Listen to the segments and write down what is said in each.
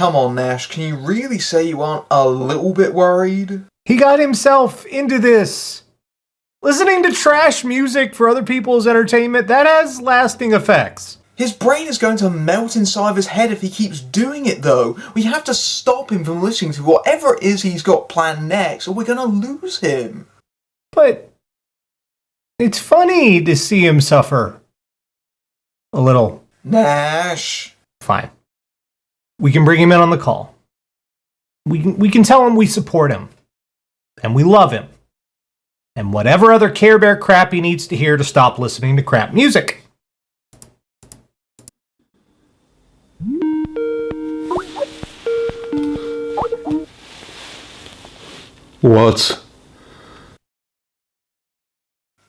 come on, Nash, can you really say you aren't a little bit worried? He got himself into this. Listening to trash music for other people's entertainment, that has lasting effects. His brain is going to melt inside of his head if he keeps doing it, though. We have to stop him from listening to whatever it is he's got planned next, or we're going to lose him. But it's funny to see him suffer. A little. Nash. Fine. We can bring him in on the call. We can tell him we support him. And we love him. And whatever other Care Bear crap he needs to hear to stop listening to crap music. What?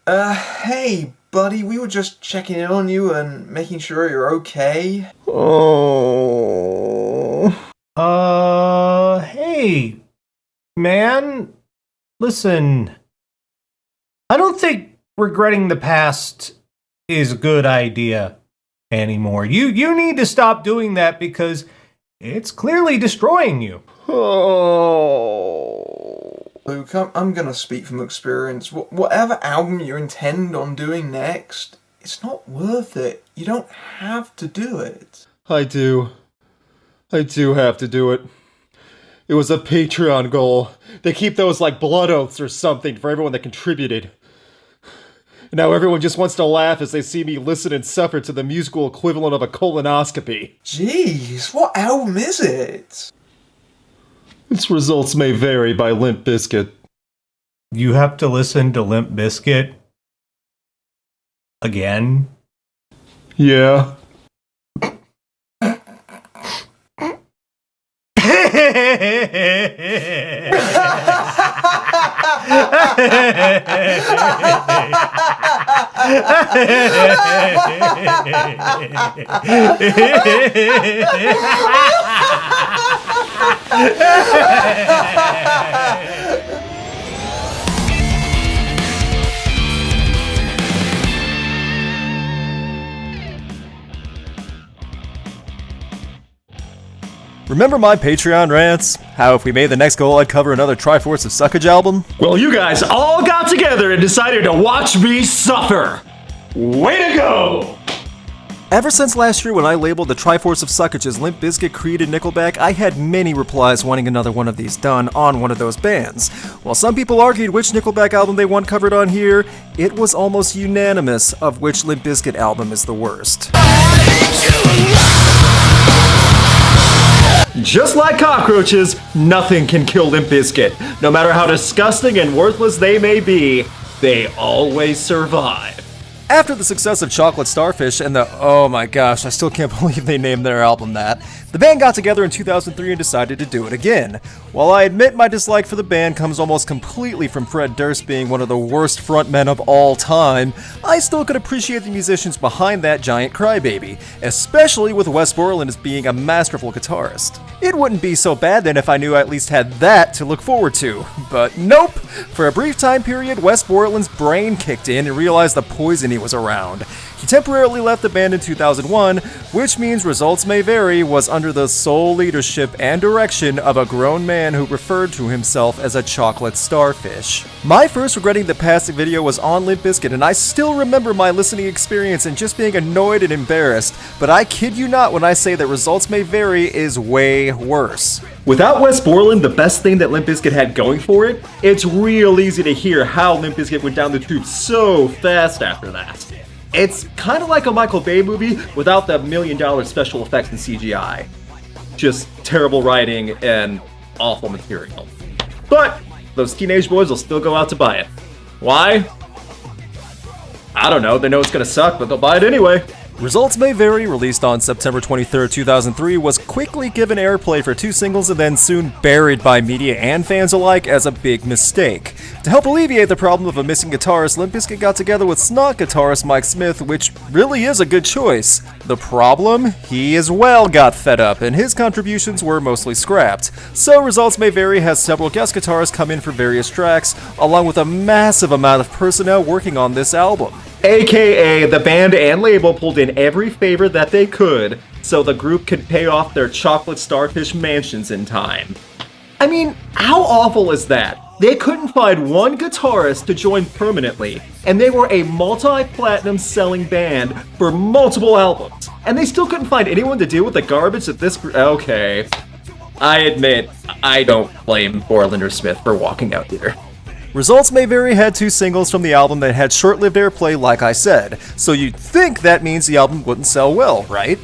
Hey, buddy, we were just checking in on you and making sure you're okay. Oh. Hey, man. Listen, I don't think regretting the past is a good idea anymore. You need to stop doing that because it's clearly destroying you. Oh. Luke, I'm gonna speak from experience. Whatever album you intend on doing next, it's not worth it. You don't have to do it. I do have to do it. It was a Patreon goal. They keep those like blood oaths or something for everyone that contributed. And now everyone just wants to laugh as they see me listen and suffer to the musical equivalent of a colonoscopy. Jeez, what album is it? Its results may vary by Limp Bizkit. You have to listen to Limp Bizkit again? Yeah. Remember my Patreon rants? How if we made the next goal I'd cover another Triforce of Suckage album? Well, you guys all got together and decided to watch me suffer. Way to go! Ever since last year when I labeled the Triforce of Suckage as Limp Bizkit, Creed, and Nickelback, I had many replies wanting another one of these done on one of those bands. While some people argued which Nickelback album they want covered on here, it was almost unanimous of which Limp Bizkit album is the worst. Just like cockroaches, nothing can kill Limp Bizkit. No matter how disgusting and worthless they may be, they always survive. After the success of Chocolate Starfish and the, oh my gosh, I still can't believe they named their album that, the band got together in 2003 and decided to do it again. While I admit my dislike for the band comes almost completely from Fred Durst being one of the worst frontmen of all time, I still could appreciate the musicians behind that giant crybaby, especially with Wes Borland as being a masterful guitarist. It wouldn't be so bad then if I knew I at least had that to look forward to, but nope! For a brief time period, Wes Borland's brain kicked in and realized the poison he was around. He temporarily left the band in 2001, which means Results May Vary was under the sole leadership and direction of a grown man who referred to himself as a chocolate starfish. My first Regretting the Past video was on Limp Bizkit, and I still remember my listening experience and just being annoyed and embarrassed, but I kid you not when I say that Results May Vary is way worse. Without Wes Borland, the best thing that Limp Bizkit had going for it, it's real easy to hear how Limp Bizkit went down the tube so fast after that. It's kind of like a Michael Bay movie without the $1 million special effects and CGI. Just terrible writing and awful material. But those teenage boys will still go out to buy it. Why? I don't know, they know it's gonna suck, but they'll buy it anyway. Results May Vary, released on September 23, 2003, was quickly given airplay for 2 singles and then soon buried by media and fans alike as a big mistake. To help alleviate the problem of a missing guitarist, Limp Bizkit got together with snot guitarist Mike Smith, which really is a good choice. The problem? He as well got fed up, and his contributions were mostly scrapped. So Results May Vary has several guest guitarists come in for various tracks, along with a massive amount of personnel working on this album. AKA, the band and label pulled in every favor that they could so the group could pay off their chocolate starfish mansions in time. I mean, how awful is that? They couldn't find one guitarist to join permanently, and they were a multi-platinum selling band for multiple albums. And they still couldn't find anyone to deal with the garbage that this okay. I admit, I don't blame Borland or Smith for walking out here. Results May Vary had 2 singles from the album that had short-lived airplay, like I said, so you'd think that means the album wouldn't sell well, right?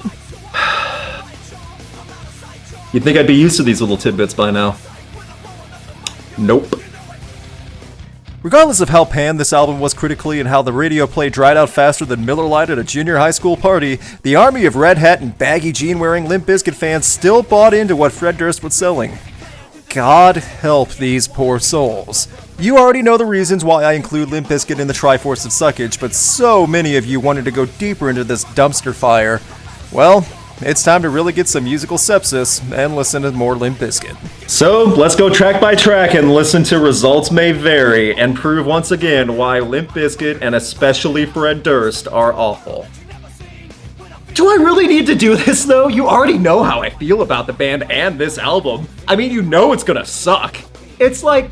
You'd think I'd be used to these little tidbits by now. Nope. Regardless of how panned this album was critically and how the radio play dried out faster than Miller Lite at a junior high school party, the army of red hat and baggy jean-wearing Limp Bizkit fans still bought into what Fred Durst was selling. God help these poor souls. You already know the reasons why I include Limp Bizkit in the Triforce of Suckage, but so many of you wanted to go deeper into this dumpster fire. Well, it's time to really get some musical sepsis and listen to more Limp Bizkit. So, let's go track by track and listen to Results May Vary and prove once again why Limp Bizkit and especially Fred Durst are awful. Do I really need to do this though? You already know how I feel about the band and this album. I mean, you know it's gonna suck. It's like,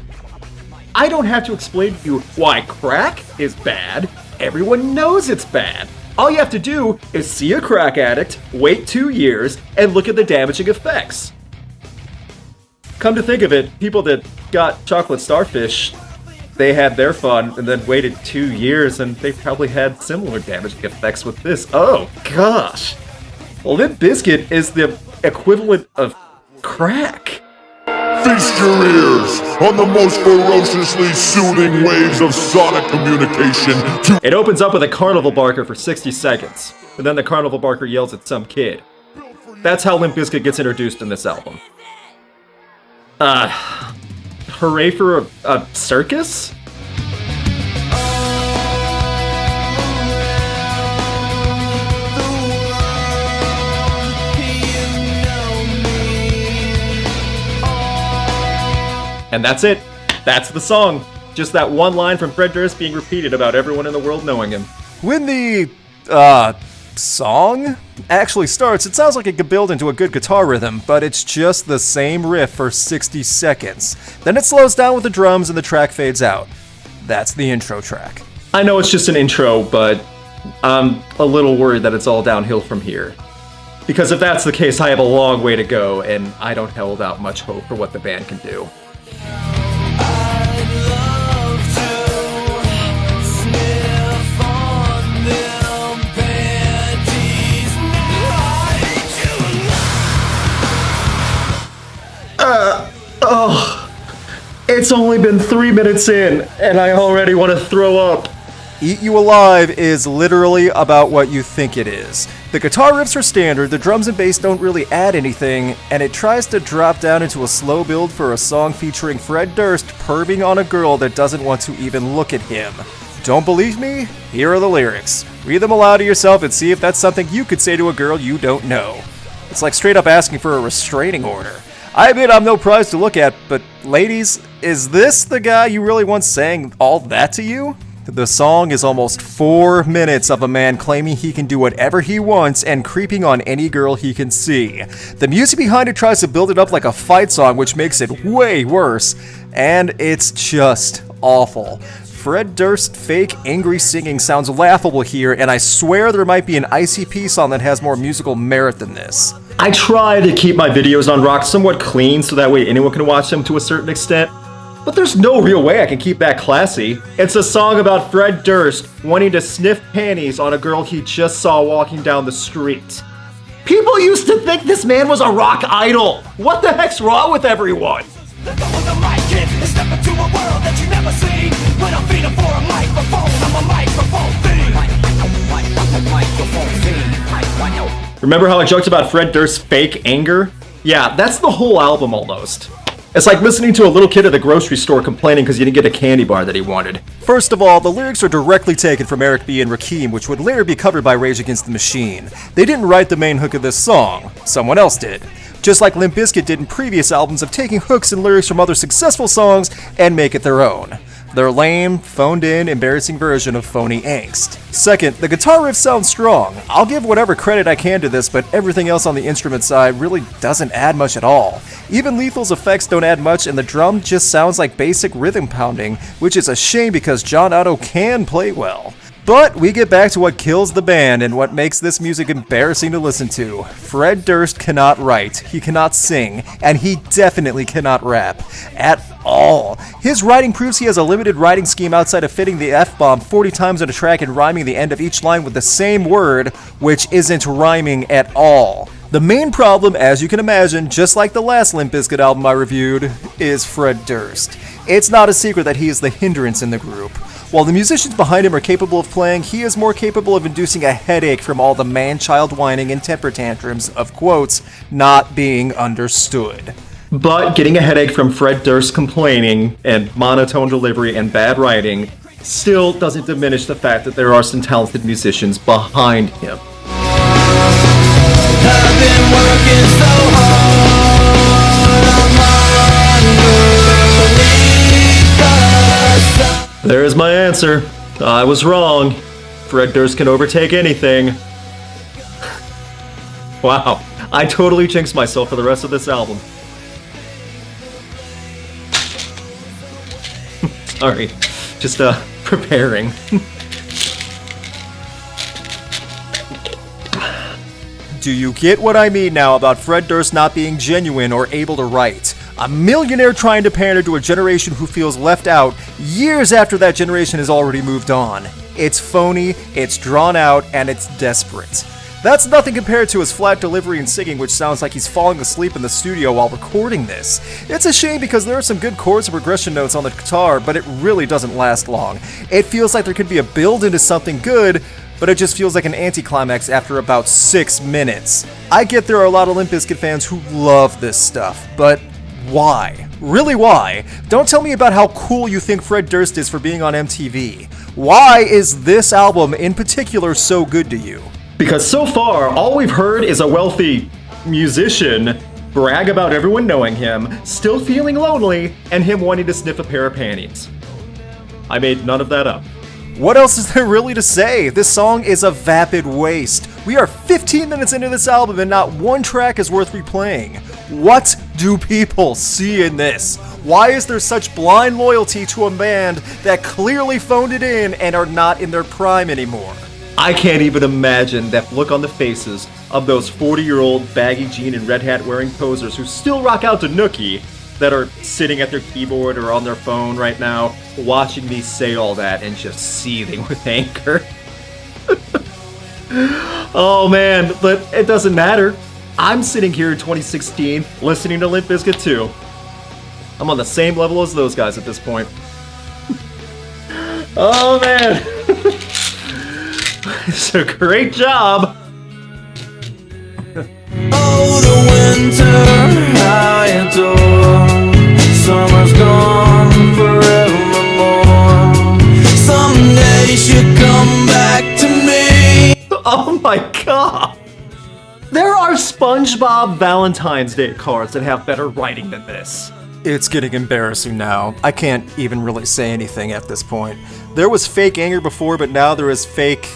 I don't have to explain to you why crack is bad. Everyone knows it's bad. All you have to do is see a crack addict, wait 2 years, and look at the damaging effects. Come to think of it, people that got chocolate starfish, they had their fun and then waited 2 years and they probably had similar damaging effects with this. Oh gosh. Limp Bizkit is the equivalent of crack. Feast your ears on the most ferociously soothing waves of sonic communication to It opens up with a carnival barker for 60 seconds, and then the carnival barker yells at some kid. That's how Limp Bizkit gets introduced in this album. Hooray for a circus? And that's it. That's the song. Just that one line from Fred Durst being repeated about everyone in the world knowing him. When the, song actually starts, it sounds like it could build into a good guitar rhythm, but it's just the same riff for 60 seconds. Then it slows down with the drums and the track fades out. That's the intro track. I know it's just an intro, but I'm a little worried that it's all downhill from here. Because if that's the case, I have a long way to go, and I don't hold out much hope for what the band can do. It's only been 3 minutes in, and I already want to throw up. Eat You Alive is literally about what you think it is. The guitar riffs are standard, the drums and bass don't really add anything, and it tries to drop down into a slow build for a song featuring Fred Durst perving on a girl that doesn't want to even look at him. Don't believe me? Here are the lyrics. Read them aloud to yourself and see if that's something you could say to a girl you don't know. It's like straight up asking for a restraining order. I admit I'm no prize to look at, but ladies, is this the guy you really want saying all that to you? The song is almost 4 minutes of a man claiming he can do whatever he wants and creeping on any girl he can see. The music behind it tries to build it up like a fight song, which makes it way worse, and it's just awful. Fred Durst's fake angry singing sounds laughable here, and I swear there might be an ICP song that has more musical merit than this. I try to keep my videos on Rock somewhat clean so that way anyone can watch them to a certain extent, but there's no real way I can keep that classy. It's a song about Fred Durst wanting to sniff panties on a girl he just saw walking down the street. People used to think this man was a rock idol. What the heck's wrong with everyone? Let go of the mic, kid, and step into a world that you never seen. When I'm feeding for a microphone, I'm a microphone fiend. Remember how I joked about Fred Durst's fake anger? Yeah, that's the whole album almost. It's like listening to a little kid at the grocery store complaining because he didn't get a candy bar that he wanted. First of all, the lyrics are directly taken from Eric B. and Rakim, which would later be covered by Rage Against the Machine. They didn't write the main hook of this song. Someone else did. Just like Limp Bizkit did in previous albums of taking hooks and lyrics from other successful songs and make it their own. Their lame, phoned-in, embarrassing version of phony angst. Second, the guitar riff sounds strong. I'll give whatever credit I can to this, but everything else on the instrument side really doesn't add much at all. Even Lethal's effects don't add much, and the drum just sounds like basic rhythm pounding, which is a shame because John Otto can play well. But we get back to what kills the band and what makes this music embarrassing to listen to. Fred Durst cannot write, he cannot sing, and he definitely cannot rap. At all. His writing proves he has a limited writing scheme outside of fitting the F-bomb 40 times on a track and rhyming the end of each line with the same word, which isn't rhyming at all. The main problem, as you can imagine, just like the last Limp Bizkit album I reviewed, is Fred Durst. It's not a secret that he is the hindrance in the group. While the musicians behind him are capable of playing, he is more capable of inducing a headache from all the man-child whining and temper tantrums of, quotes, not being understood. But getting a headache from Fred Durst complaining and monotone delivery and bad writing still doesn't diminish the fact that there are some talented musicians behind him. I've been working so hard on my underneath the sun. There's my answer. I was wrong. Fred Durst can overtake anything. Wow, I totally jinxed myself for the rest of this album. Sorry, just preparing. Do you get what I mean now about Fred Durst not being genuine or able to write? A millionaire trying to pander to a generation who feels left out years after that generation has already moved on. It's phony, it's drawn out, and it's desperate. That's nothing compared to his flat delivery and singing, which sounds like he's falling asleep in the studio while recording this. It's a shame because there are some good chords and progression notes on the guitar, but it really doesn't last long. It feels like there could be a build into something good, but it just feels like an anticlimax after about 6 minutes. I get there are a lot of Limp Bizkit fans who love this stuff, but why? Really why? Don't tell me about how cool you think Fred Durst is for being on MTV. Why is this album in particular so good to you? Because so far, all we've heard is a wealthy musician brag about everyone knowing him, still feeling lonely, and him wanting to sniff a pair of panties. I made none of that up. What else is there really to say? This song is a vapid waste. We are 15 minutes into this album and not one track is worth replaying. What do people see in this? Why is there such blind loyalty to a band that clearly phoned it in and are not in their prime anymore? I can't even imagine that look on the faces of those 40-year-old baggy jean and red hat wearing posers who still rock out to Nookie that are sitting at their keyboard or on their phone right now, watching me say all that and just seething with anger. Oh man, but it doesn't matter. I'm sitting here in 2016 listening to Limp Bizkit too. I'm on the same level as those guys at this point. Oh man. It's a great job. Oh, the winter I adore. Summer's gone forevermore. Someday she'll come back to me. Oh my god. There are SpongeBob Valentine's Day cards that have better writing than this. It's getting embarrassing now. I can't even really say anything at this point. There was fake anger before, but now there is fake,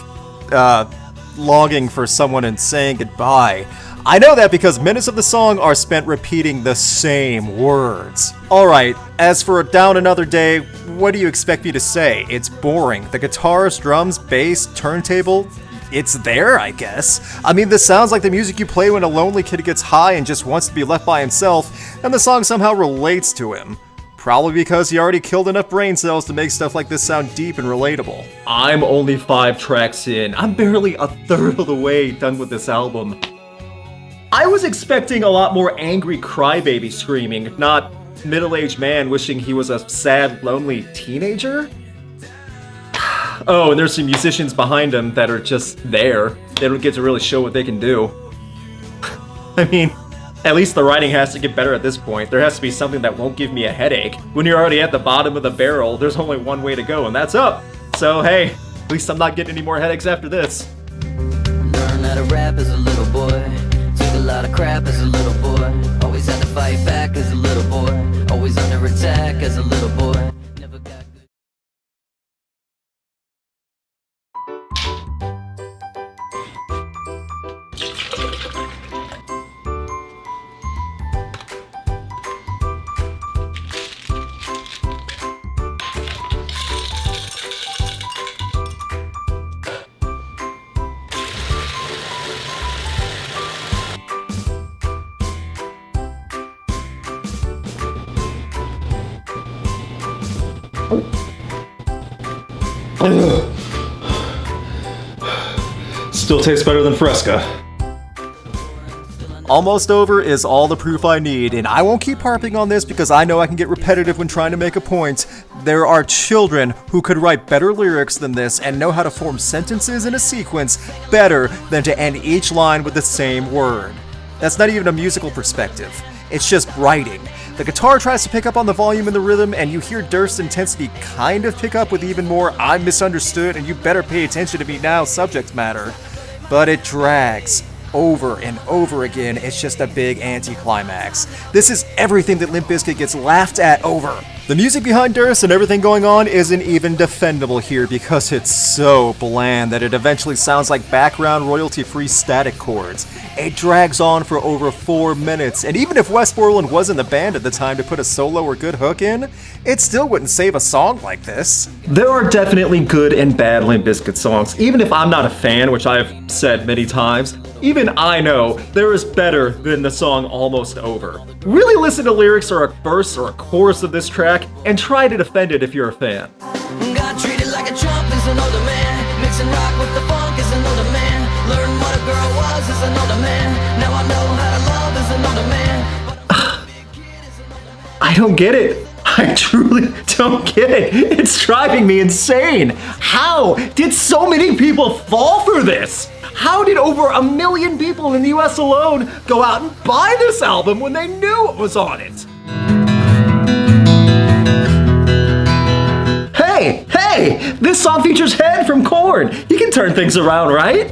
longing for someone and saying goodbye. I know that because minutes of the song are spent repeating the same words. Alright, as for Down Another Day, what do you expect me to say? It's boring. The guitars, drums, bass, turntable, it's there, I guess. I mean, this sounds like the music you play when a lonely kid gets high and just wants to be left by himself, and the song somehow relates to him. Probably because he already killed enough brain cells to make stuff like this sound deep and relatable. I'm only 5 tracks in. I'm barely a third of the way done with this album. I was expecting a lot more angry crybaby screaming, not middle-aged man wishing he was a sad, lonely teenager. Oh, and there's some musicians behind him that are just there. They don't get to really show what they can do. I mean, at least the writing has to get better at this point. There has to be something that won't give me a headache. When you're already at the bottom of the barrel, there's only one way to go, and that's up. So hey, at least I'm not getting any more headaches after this. Learned how to rap as a little boy. Took a lot of crap as a little boy. Always had to fight back as a little boy. Always under attack as a little boy. Still tastes better than Fresca. Almost Over is all the proof I need, and I won't keep harping on this because I know I can get repetitive when trying to make a point. There are children who could write better lyrics than this and know how to form sentences in a sequence better than to end each line with the same word. That's not even a musical perspective. It's just writing. The guitar tries to pick up on the volume and the rhythm, and you hear Durst's intensity kind of pick up with even more "I'm misunderstood and you better pay attention to me now" subject matter. But it drags. Over and over again, it's just a big anticlimax. This is everything that Limp Bizkit gets laughed at over. The music behind Durst and everything going on isn't even defendable here because it's so bland that it eventually sounds like background royalty-free static chords. It drags on for over 4 minutes, and even if Wes Borland was in the band at the time to put a solo or good hook in, it still wouldn't save a song like this. There are definitely good and bad Limp Bizkit songs. Even if I'm not a fan, which I've said many times, even I know there is better than the song Almost Over. Really listen to lyrics or a verse or a chorus of this track and try to defend it if you're a fan. Got treated like a chump is another man. Mixing rock with the funk is another man. Learn what a girl was is another man. Now I know how to love is another man. I don't get it. I truly don't get it. It's driving me insane. How did so many people fall for this? How did over 1 million people in the US alone go out and buy this album when they knew it was on it? Hey, this song features Head from Korn. He can turn things around, right?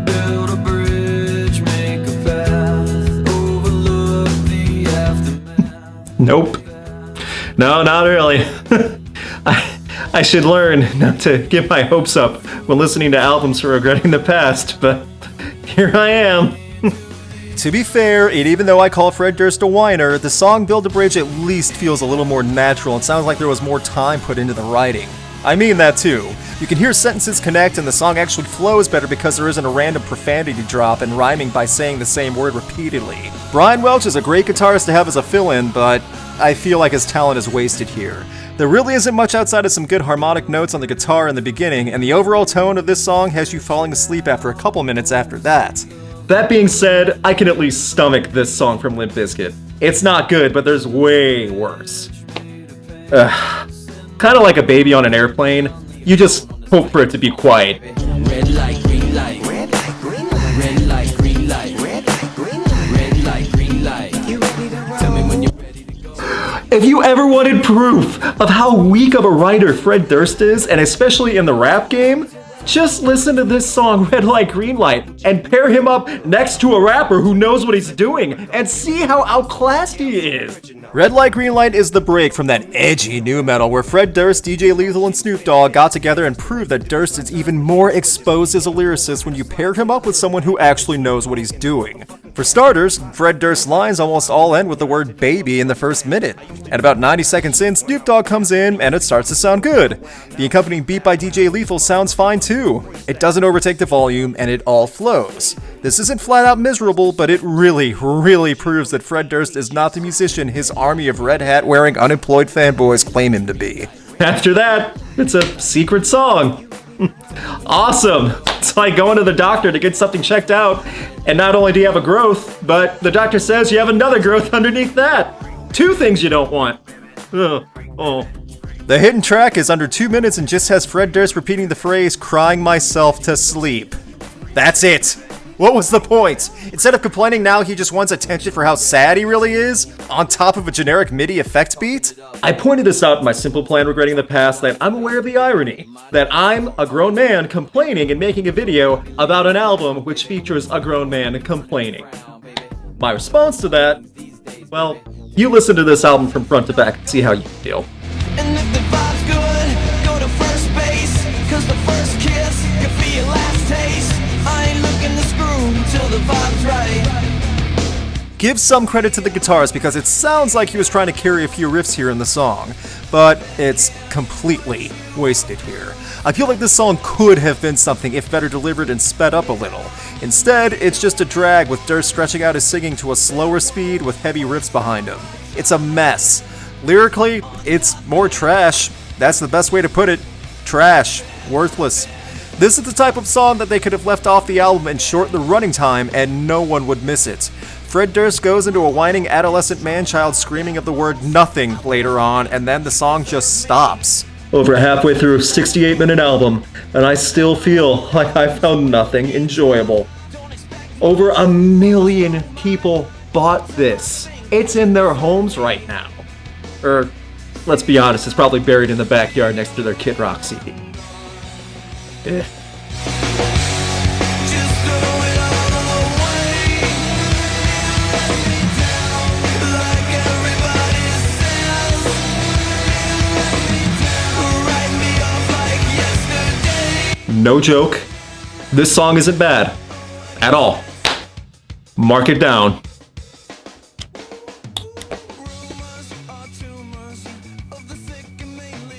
Build a bridge, make a path, overlook the aftermath. Nope. No, not really. I should learn not to get my hopes up when listening to albums for regretting the past, but here I am. To be fair, and even though I call Fred Durst a whiner, the song Build a Bridge at least feels a little more natural and sounds like there was more time put into the writing. I mean that too. You can hear sentences connect and the song actually flows better because there isn't a random profanity drop and rhyming by saying the same word repeatedly. Brian Welch is a great guitarist to have as a fill-in, but I feel like his talent is wasted here. There really isn't much outside of some good harmonic notes on the guitar in the beginning, and the overall tone of this song has you falling asleep after a couple minutes after that. That being said, I can at least stomach this song from Limp Bizkit. It's not good, but there's way worse. Kind of like a baby on an airplane. You just hope for it to be quiet. Red light, green light. Red light, green light. Red light, green light. Red light, green light. Red light, green light. You ready to roll? Tell me when you're ready to go. If you ever wanted proof of how weak of a writer Fred Durst is, and especially in the rap game, just listen to this song, Red Light, Green Light, and pair him up next to a rapper who knows what he's doing, and see how outclassed he is. Red Light, Green Light is the break from that edgy nu metal where Fred Durst, DJ Lethal, and Snoop Dogg got together and proved that Durst is even more exposed as a lyricist when you pair him up with someone who actually knows what he's doing. For starters, Fred Durst's lines almost all end with the word baby in the first minute. And about 90 seconds in, Snoop Dogg comes in and it starts to sound good. The accompanying beat by DJ Lethal sounds fine too. It doesn't overtake the volume and it all flows. This isn't flat out miserable, but it really proves that Fred Durst is not the musician his army of red hat wearing unemployed fanboys claim him to be. After that, it's a secret song. Awesome! It's like going to the doctor to get something checked out, and not only do you have a growth, but the doctor says you have another growth underneath that. 2 things you don't want. Oh. The hidden track is under 2 minutes and just has Fred Durst repeating the phrase, "crying myself to sleep." That's it! What was the point? Instead of complaining now he just wants attention for how sad he really is, on top of a generic MIDI effect beat? I pointed this out in my Simple Plan Regretting the Past that I'm aware of the irony, that I'm a grown man complaining and making a video about an album which features a grown man complaining. My response to that, well, you listen to this album from front to back and see how you feel. And if the vibe's good, go to first base. Cause the first kiss could be your last taste. I ain't looking to screw till the vibe's right. Give some credit to the guitars because it sounds like he was trying to carry a few riffs here in the song, but it's completely wasted here. I feel like this song could have been something if better delivered and sped up a little. Instead, it's just a drag with Durst stretching out his singing to a slower speed with heavy riffs behind him. It's a mess. Lyrically, it's more trash. That's the best way to put it. Trash. worthless. This is the type of song that they could have left off the album and shortened the running time and no one would miss it. Fred Durst goes into a whining adolescent man-child screaming of the word nothing later on, and then the song just stops. Over halfway through a 68-minute album, and I still feel like I found nothing enjoyable. Over 1 million people bought this. It's in their homes right now. Or, let's be honest, it's probably buried in the backyard next to their Kid Rock CD. Eh. Just throw it all away. Like everybody says. Write me off like yesterday. No joke, this song isn't bad. At all. Mark it down.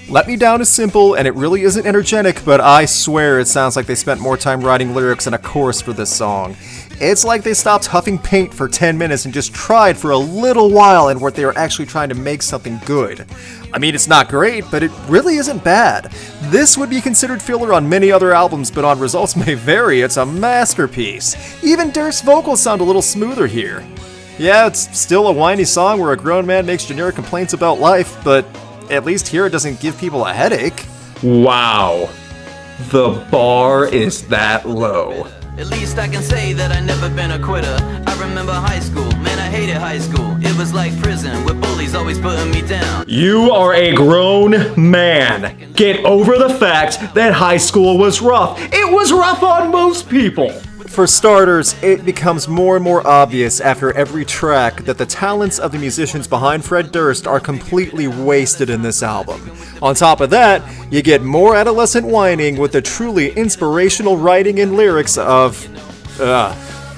Let Me Down is simple, and it really isn't energetic, but I swear it sounds like they spent more time writing lyrics and a chorus for this song. It's like they stopped huffing paint for 10 minutes and just tried for a little while and what they were actually trying to make something good. I mean, it's not great, but it really isn't bad. This would be considered filler on many other albums, but on Results May Vary, it's a masterpiece. Even Durst's vocals sound a little smoother here. Yeah, it's still a whiny song where a grown man makes generic complaints about life, but at least here it doesn't give people a headache. Wow. The bar is that low. At least I can say that I never been a quitter. I remember high school, man, I hated high school. It was like prison, with bullies always putting me down. You are a grown man. Get over the fact that high school was rough. It was rough on most people. For starters, it becomes more and more obvious after every track that the talents of the musicians behind Fred Durst are completely wasted in this album. On top of that, you get more adolescent whining with the truly inspirational writing and lyrics of,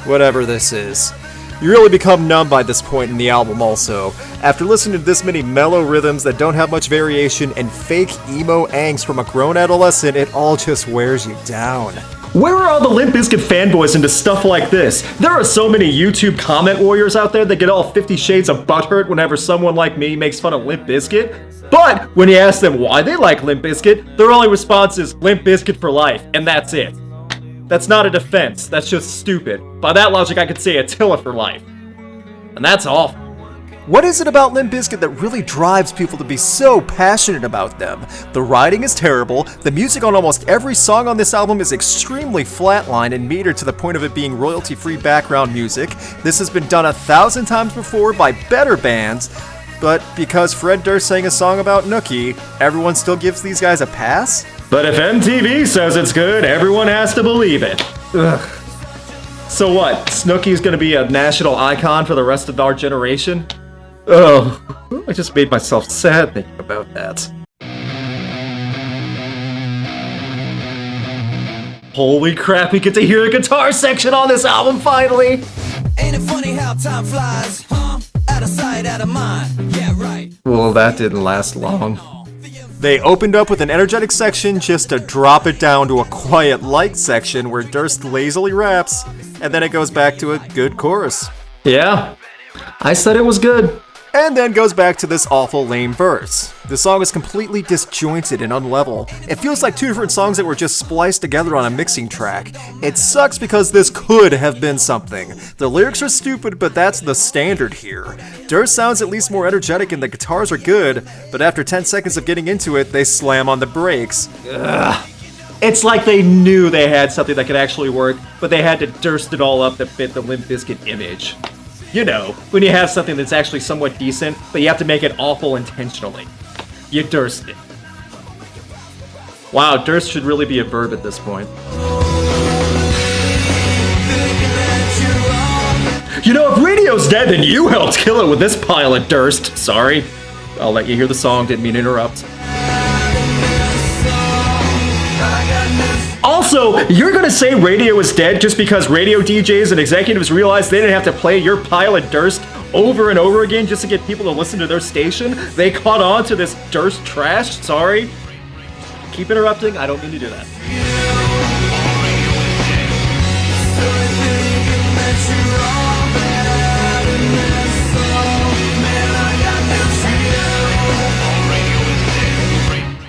whatever this is. You really become numb by this point in the album also. After listening to this many mellow rhythms that don't have much variation and fake emo angst from a grown adolescent, it all just wears you down. Where are all the Limp Bizkit fanboys into stuff like this? There are so many YouTube comment warriors out there that get all 50 shades of butthurt whenever someone like me makes fun of Limp Bizkit. But when you ask them why they like Limp Bizkit, their only response is Limp Bizkit for life, and that's it. That's not a defense, that's just stupid. By that logic, I could say Attila for life. And that's awful. What is it about Limp Bizkit that really drives people to be so passionate about them? The writing is terrible, the music on almost every song on this album is extremely flatlined and metered to the point of it being royalty-free background music. This has been done 1,000 times before by better bands, but because Fred Durst sang a song about Nookie, everyone still gives these guys a pass? But if MTV says it's good, everyone has to believe it. Ugh. So what, Snooki's gonna be a national icon for the rest of our generation? Oh, I just made myself sad thinking about that. Holy crap, we get to hear a guitar section on this album finally! Ain't it funny how time flies, huh? Out of sight, out of mind, yeah right. Well, that didn't last long. They opened up with an energetic section just to drop it down to a quiet, light section where Durst lazily raps, and then it goes back to a good chorus. Yeah, I said it was good. And then goes back to this awful lame verse. The song is completely disjointed and unlevel. It feels like two different songs that were just spliced together on a mixing track. It sucks because this could have been something. The lyrics are stupid, but that's the standard here. Durst sounds at least more energetic and the guitars are good, but after 10 seconds of getting into it, they slam on the brakes. Ugh. It's like they knew they had something that could actually work, but they had to Durst it all up to fit the Limp Bizkit image. You know, when you have something that's actually somewhat decent, but you have to make it awful intentionally. You Durst it. Wow, Durst should really be a verb at this point. You know, if radio's dead, then you helped kill it with this pile of Durst. Sorry. I'll let you hear the song, didn't mean to interrupt. Also, you're gonna say radio is dead just because radio DJs and executives realized they didn't have to play your pile of Durst over and over again just to get people to listen to their station? They caught on to this Durst trash? Sorry. Keep interrupting, I don't mean to do that.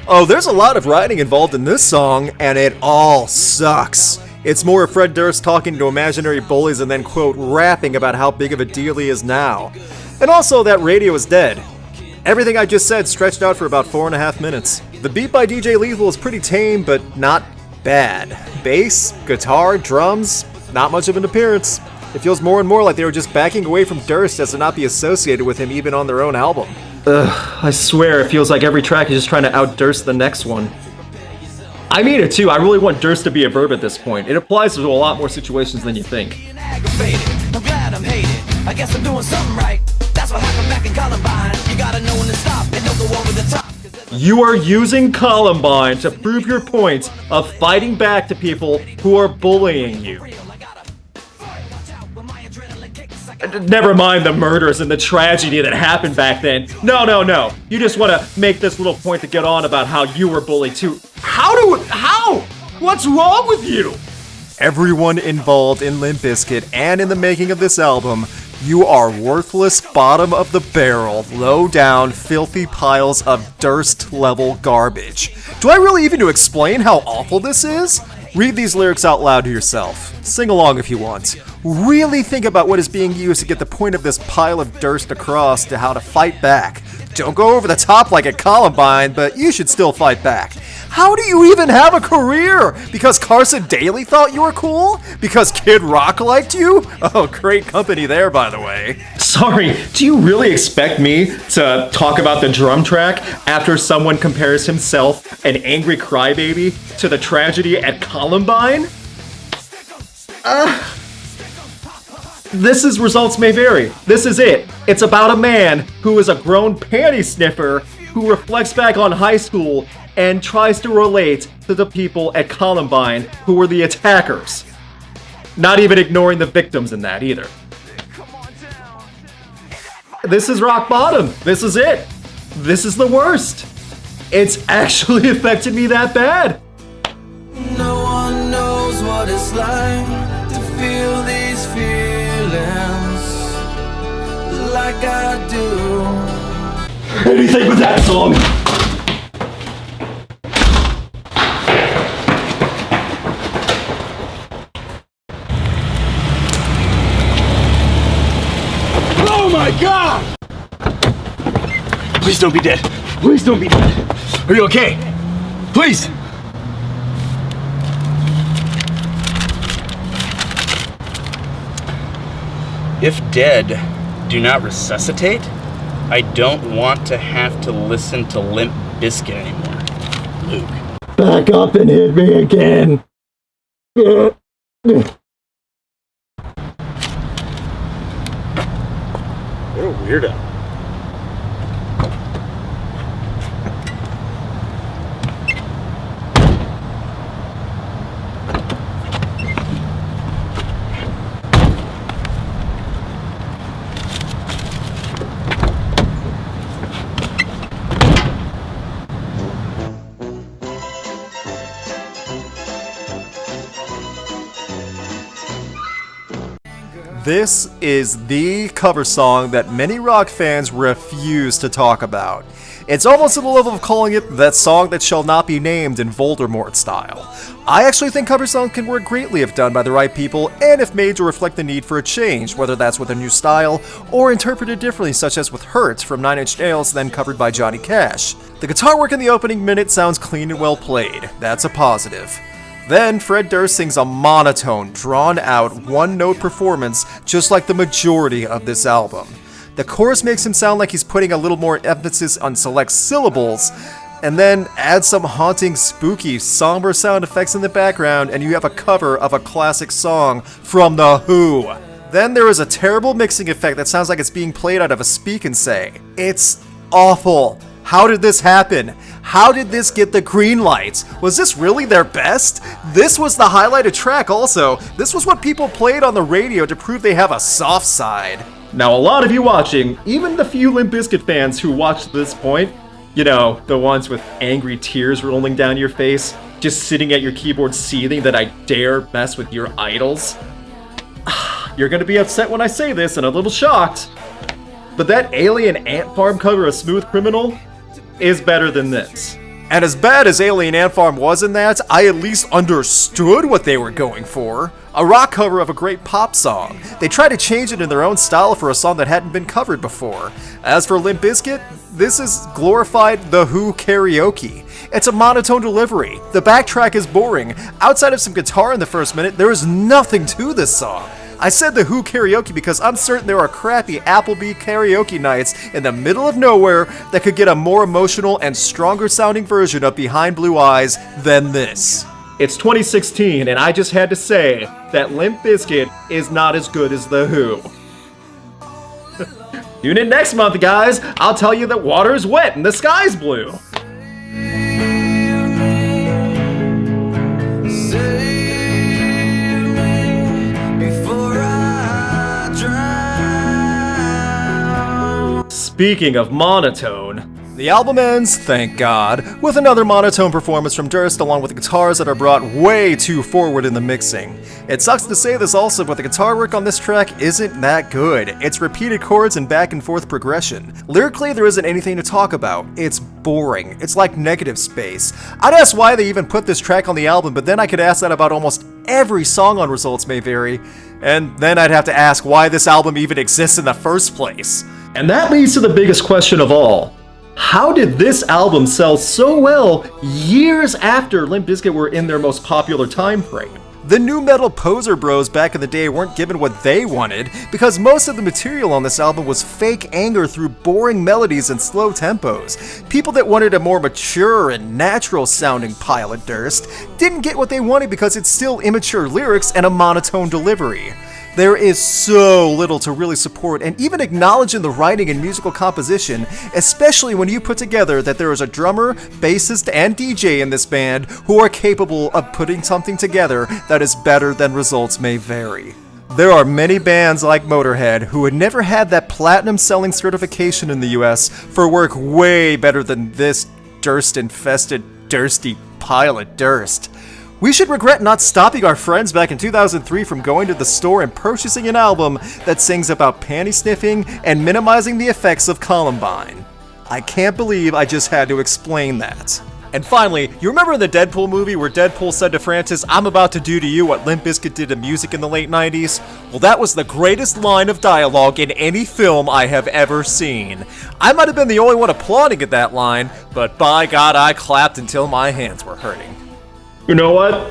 Oh, there's a lot of writing involved in this song, and it all sucks. It's more of Fred Durst talking to imaginary bullies and then, quote, rapping about how big of a deal he is now. And also that radio is dead. Everything I just said stretched out for about 4.5 minutes. The beat by DJ Lethal is pretty tame, but not bad. Bass, guitar, drums, not much of an appearance. It feels more and more like they were just backing away from Durst as to not be associated with him even on their own album. I swear it feels like every track is just trying to out-Durst the next one. I mean it too, I really want Durst to be a verb at this point. It applies to a lot more situations than you think. I'm glad I'm hated. I guess I'm doing something right. That's what happened back in Columbine. You gotta know when to stop and don't go over the top. You are using Columbine to prove your point of fighting back to people who are bullying you. Never mind the murders and the tragedy that happened back then. No. You just want to make this little point to get on about how you were bullied too. How? What's wrong with you? Everyone involved in Limp Bizkit and in the making of this album, you are worthless, bottom of the barrel, low down, filthy piles of Durst-level garbage. Do I really even need to explain how awful this is? Read these lyrics out loud to yourself. Sing along if you want. Really think about what is being used to get the point of this pile of Durst across to how to fight back. Don't go over the top like at Columbine, but you should still fight back. How do you even have a career? Because Carson Daly thought you were cool? Because Kid Rock liked you? Oh, great company there, by the way. Sorry, do you really expect me to talk about the drum track after someone compares himself, an angry crybaby, to the tragedy at Columbine? This is results may vary. This is it. It's about a man who is a grown panty sniffer who reflects back on high school and tries to relate to the people at Columbine who were the attackers. Not even ignoring the victims in that either. This is rock bottom. This is it. This is the worst. It's actually affected me that bad. No one knows what it's like to feel these feelings like I do. Anything with that song. Oh my God! Please don't be dead. Please don't be dead. Are you okay? Please! If dead do not resuscitate, I don't want to have to listen to Limp Bizkit anymore. Luke. Back up and hit me again. What a weirdo. This is the cover song that many rock fans refuse to talk about. It's almost to the level of calling it that song that shall not be named in Voldemort style. I actually think cover songs can work greatly if done by the right people and if made to reflect the need for a change, whether that's with a new style or interpreted differently, such as with Hurt from 9 Inch Nails, then covered by Johnny Cash. The guitar work in the opening minute sounds clean and well played. That's a positive. Then, Fred Durst sings a monotone, drawn-out, one-note performance just like the majority of this album. The chorus makes him sound like he's putting a little more emphasis on select syllables, and then add some haunting, spooky, somber sound effects in the background, and you have a cover of a classic song from The Who. Then there is a terrible mixing effect that sounds like it's being played out of a Speak and Say. It's awful. How did this happen? How did this get the green lights? Was this really their best? This was the highlighted track also. This was what people played on the radio to prove they have a soft side. Now, a lot of you watching, even the few Limp Bizkit fans who watched to this point, you know, the ones with angry tears rolling down your face, just sitting at your keyboard seething that I dare mess with your idols. You're gonna be upset when I say this and a little shocked, but that alien ant farm cover of Smooth Criminal is better than this. And as bad as Alien Ant Farm was in that, I at least understood what they were going for. A rock cover of a great pop song. They tried to change it in their own style for a song that hadn't been covered before. As for Limp Bizkit, this is glorified The Who karaoke. It's a monotone delivery. The backtrack is boring. Outside of some guitar in the first minute, there is nothing to this song. I said The Who karaoke because I'm certain there are crappy Applebee karaoke nights in the middle of nowhere that could get a more emotional and stronger sounding version of Behind Blue Eyes than this. It's 2016, and I just had to say that Limp Bizkit is not as good as The Who. Tune in next month, guys. I'll tell you that water is wet and the sky's blue. Speaking of monotone, the album ends, thank God, with another monotone performance from Durst along with the guitars that are brought way too forward in the mixing. It sucks to say this also, but the guitar work on this track isn't that good. It's repeated chords and back and forth progression. Lyrically, there isn't anything to talk about. It's boring. It's like negative space. I'd ask why they even put this track on the album, but then I could ask that about almost every song on Results May Vary. And then I'd have to ask why this album even exists in the first place. And that leads to the biggest question of all. How did this album sell so well years after Limp Bizkit were in their most popular time frame? The nu metal poser bros back in the day weren't given what they wanted because most of the material on this album was fake anger through boring melodies and slow tempos. People that wanted a more mature and natural sounding Pilot Durst didn't get what they wanted because it's still immature lyrics and a monotone delivery. There is so little to really support and even acknowledge in the writing and musical composition, especially when you put together that there is a drummer, bassist, and DJ in this band who are capable of putting something together that is better than Results May Vary. There are many bands like Motorhead who had never had that platinum selling certification in the US for work way better than this Durst-infested, Dursty Pilot Durst. We should regret not stopping our friends back in 2003 from going to the store and purchasing an album that sings about panty sniffing and minimizing the effects of Columbine. I can't believe I just had to explain that. And finally, you remember in the Deadpool movie where Deadpool said to Francis, "I'm about to do to you what Limp Bizkit did to music in the late 90s? Well, that was the greatest line of dialogue in any film I have ever seen. I might have been the only one applauding at that line, but by God, I clapped until my hands were hurting. You know what?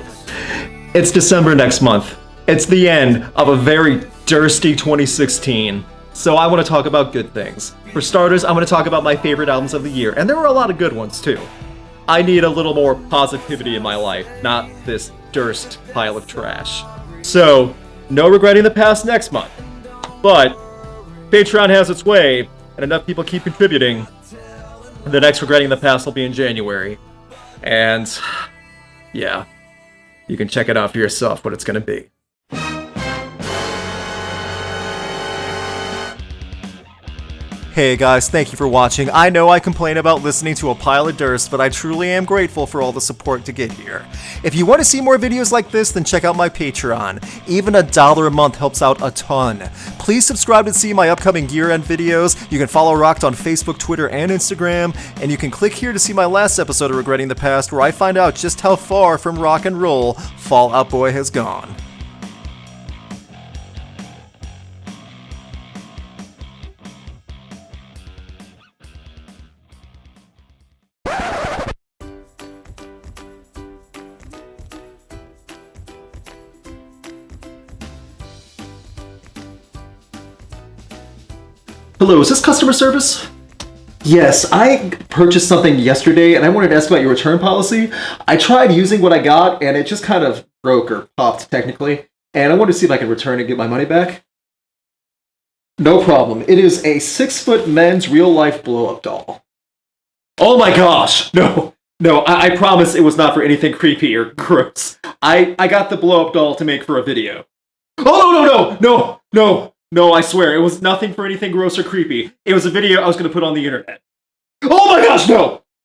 It's December next month. It's the end of a very Dursty 2016. So I want to talk about good things. For starters, I'm going to talk about my favorite albums of the year, and there were a lot of good ones too. I need a little more positivity in my life, not this Durst pile of trash. So, no regretting the past next month. But, Patreon has its way, and enough people keep contributing. The next regretting the past will be in January. And yeah, you can check it out for yourself what it's gonna be. Hey guys, thank you for watching. I know I complain about listening to a pile of Durst, but I truly am grateful for all the support to get here. If you want to see more videos like this, then check out my Patreon. Even $1 a month helps out a ton. Please subscribe to see my upcoming year-end videos. You can follow Rocked on Facebook, Twitter, and Instagram, and you can click here to see my last episode of Regretting the Past, where I find out just how far from rock and roll Fall Out Boy has gone. Hello, is this customer service? Yes, I purchased something yesterday and I wanted to ask about your return policy. I tried using what I got and it just kind of broke or popped technically. And I wanted to see if I could return and get my money back. No problem. It is a 6-foot men's real-life blow-up doll. Oh my gosh! No, I promise it was not for anything creepy or gross. I got the blow-up doll to make for a video. Oh, no, I swear, it was nothing for anything gross or creepy. It was a video I was going to put on the internet. Oh my gosh, no!